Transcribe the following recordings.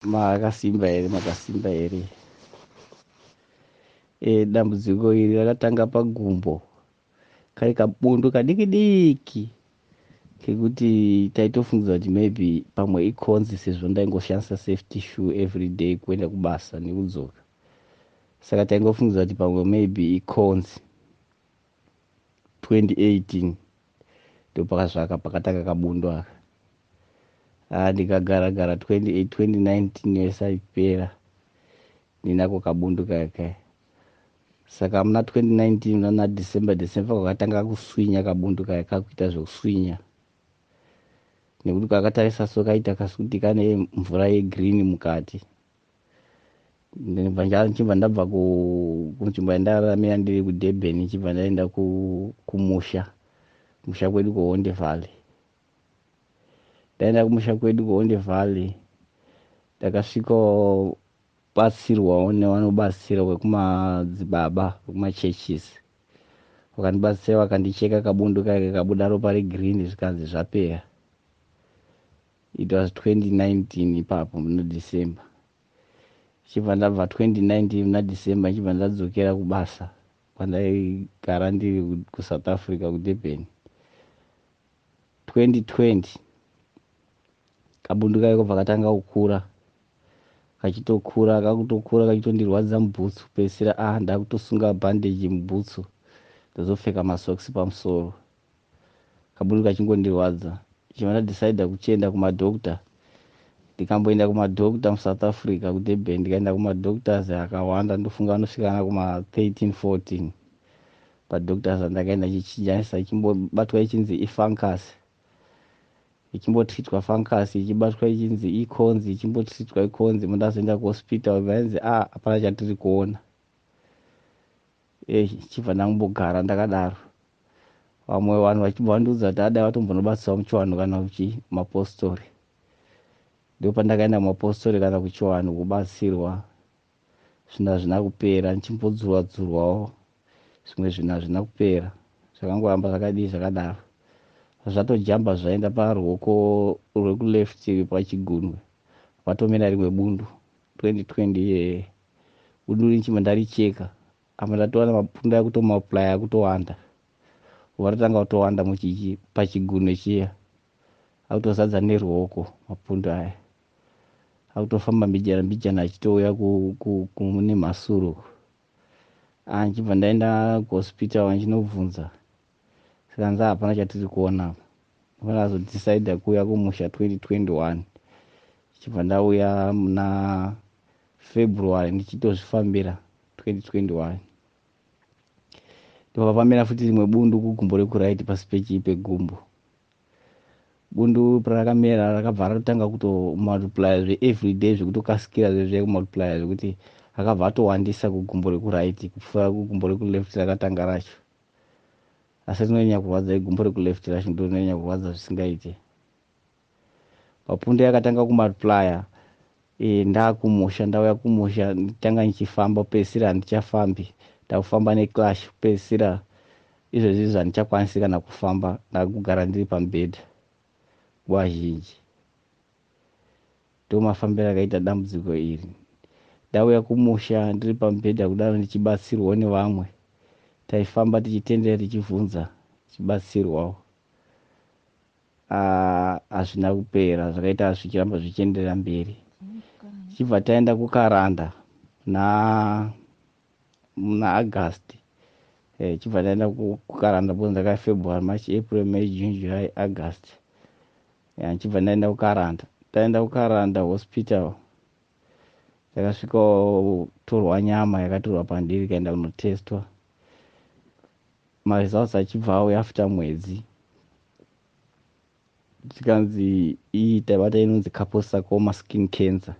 makasimba here. Dambudziko iri rakatanga pagumbo, kari kabundu kadiki diki kekuti taitofungidzwa kuti maybe pamwe ikonzi, sezvo ndaingoshandisa safety shoe everyday kuenda kubasa nekudzoka, saka taingofungidzwa kuti pamwe maybe ikonzi. 2018 ndopakasvaka pakatanga kabundu aka. Ndikagara 2019 yosaipera ninako kabundu kaka. Saka muna 2019 muna December kwakatanga kuswinya kabundu kaka, kakuita zvekuswinya nekuti kakatarisa so kaita kasuti kane mvura yegreen mukati. Nchibva ndabva kunzvimbo yandaramira ndiri kuDurban, nchibva ndaenda kumusha kwedu kuHonde Valley. Ndaenda kumusha kwedu kuHonde Valley, ndakasvika batsirwawo nevanobatsira wekumadzibaba, wekumacheches. Vakandibatsira vakandicheka kabundu kake, kabuda ropa regreen, zvikanzi zvapera. It was 2019 ipapo muna December. Chibva ndabva 2019 muna December, chibva ndadzokera kubasa kwandaigara ndiri kuSouth Africa kuDurban. 2020 kabundu kaiko pakatanga kukura, kachitokura kachitondirwadza mubhutsu. Pesira ndakutosunga bhandeji mubhutsu ndozopfeka masokisi pamusoro, kabundu kachingondirwadza. Chibva ndadecida kuchienda kumadhokota. Ndikamboenda kumadhokota muSouth Africa kuDurban, ndikaenda kumadhokotors akawanda, ndofunga anosvikana kuma13-14 padhokotors andakaenda chichinjanisa, ichimbobatwa ichinzi ifungus, ichimbotreatwa fungus, ichibatwa ichinzi ikonzi, ichimbotreatwa ikonzi. Mundazoenda kuhospital vainzi hapana chatiri kuona. Chibva ndangombogara ndakadaro. Vamwe vanhu vachibvandiudza kuti adai vatombonobatsirwa muchivanhu kana kumapostori. Ndopandakaenda mumapostori kana kuchivanhu kubatsirwa. Zvinhu hazvina kupera, nchimbodzurwa-dzurwawo, zvimwe zvinhu hazvina kupera. Zvakangoramba zvakadaro. Zvatojamba zvaenda paruoko rwekuleft pachigunwe, patomera rimwe bundu. 2020 bundu richimba ndaricheka, apa ndatowana mapundu akutomapulaya akutowanda. Varatanga kutowanda pachigunwe chiya, akutozadza neruoko mapundu aya, akutofamba mbijana achitouya kune masuro. Nchibva ndaenda kuhospital ndichinobvunza, sikanzi hapana chatiri kuona. Ndakazodecida kuuya kumusha 2021. Chibva ndauya muna February ndichitozvifambira 2021. Ndopapamera futi rimwe bundu kugumbo rekuraiti pasi pegumbo. Bundu parakamera rakabva ratotanga kutomultiply everyday, zvekutokasikira zvekumultiply zvekuti akabva atowandisa kugumbo rekuraiti kupfuura kugumbo rekuleft rakatanga racho. Asi rinonyanya kurwadza igumbo rekuleft racho ndo rinonyanya kurwadza zvisingaite. Mapundu yakatanga kumultiplya, ndakumusha, ndauya kumusha, nditanga nichifamba, pesira handichafambi, ndakufamba neclash. Pesira izvezvi zvandichakwanisi kana kufamba, ndakugara ndiri pamubhedha nguva zhinji. Ndomafambiro akaita dambudziko iri. Ndauya kumusha ndiri pamubhedha kudaro ndichibatsirwawo nevamwe, taifamba tichitendera tichibvunza, tichibatsirwawo. Hazvina kupera, zvakaita zvichiramba zvichienderera mberi. Chibva taenda kuKaranda muna August. Chibva taenda kuKaranda because ndaka February, March, April, May, June, July, August. Chibva ndaenda kuKaranda. Taenda kuKaranda hospital, takasvika torwa nyama yakatorwa pandiri ikaenda kunotestwa. Maresults achibva auya after mwedzi, tikanzi taibata inonzi carposarcoma skin cancer.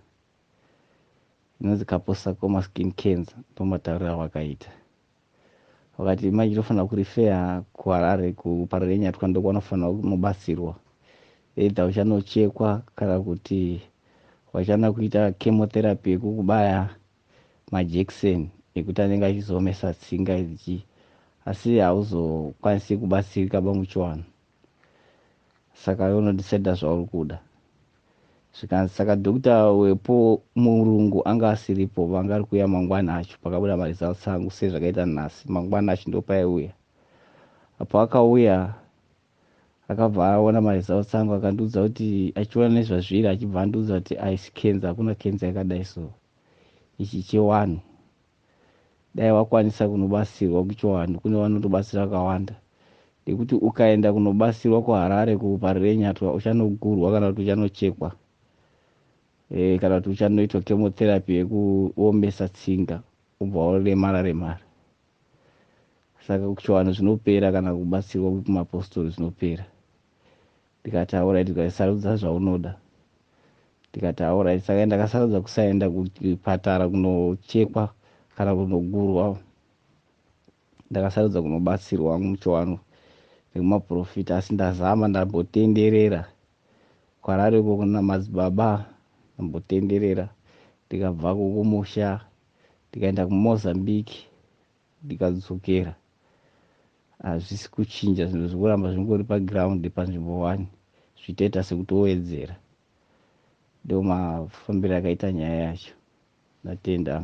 Inonzi carposarcoma skin cancer, ndomatauriro avakaita. Vakati manje tofanira kurifeya kuHarare kuPararenya ndo kwanofanira kunobatsirwa. Either uchanochekwa kana kuti wachana kuita chemotherapy yekukubaya majekiseni ekuti anenge achizoomesa tsinga idzi, asi hauzokwanisi kubatsirika pamuchiwana. Saka unodecida zvauri kuda. zvikanzi saka dhokita wepo murungu anga asiripo, vanga ari kuuya mangwana acho pakabuda maresults angu sezvakaita nhasi. Mangwana acho ndo paiuya. Apo akauya akabva aona maresults angu akandiudza kuti achiona nezvazviri achibva andiudza kuti aisi kenza, hakuna kenza yakadai so. Ichi chiwanhu. Dai wakwanisa kunobatsirwa kuchiwanhu, kune vanotobatsira vakawanda. Nekuti ukaenda kunobatsirwa kuHarare kuparenyatwa uchanogurwa kana kuti uchanochekwa. Kana kuti uchanoitwa chemotherapy yekuomesa tsinga ubva waremara. Saka kuchiwanhu zvinopera kana kubatsirwa kumapostori zvinopera. Ndikati alright, ndikasarudza zvaunoda. Ndikati alright, saka ndakasarudza kusaenda kuchipatara kunochekwa kana kunogurwa. Ndakasarudza kunobatsirwa muchiwanhu nekumaprofita, asi ndazama, ndambotenderera kuHarare uko kuna madzibaba, ndambotenderera. Ndikabvako kumusha ndikaenda kuMozambique ndikadzokera. Hazvisi kuchinja, zvinhu zvikuramba zvingori paground panzvimbo 1 zvichiita sekutowedzera. Ndo mafambiro akaita nyaya yacho. Ndatenda.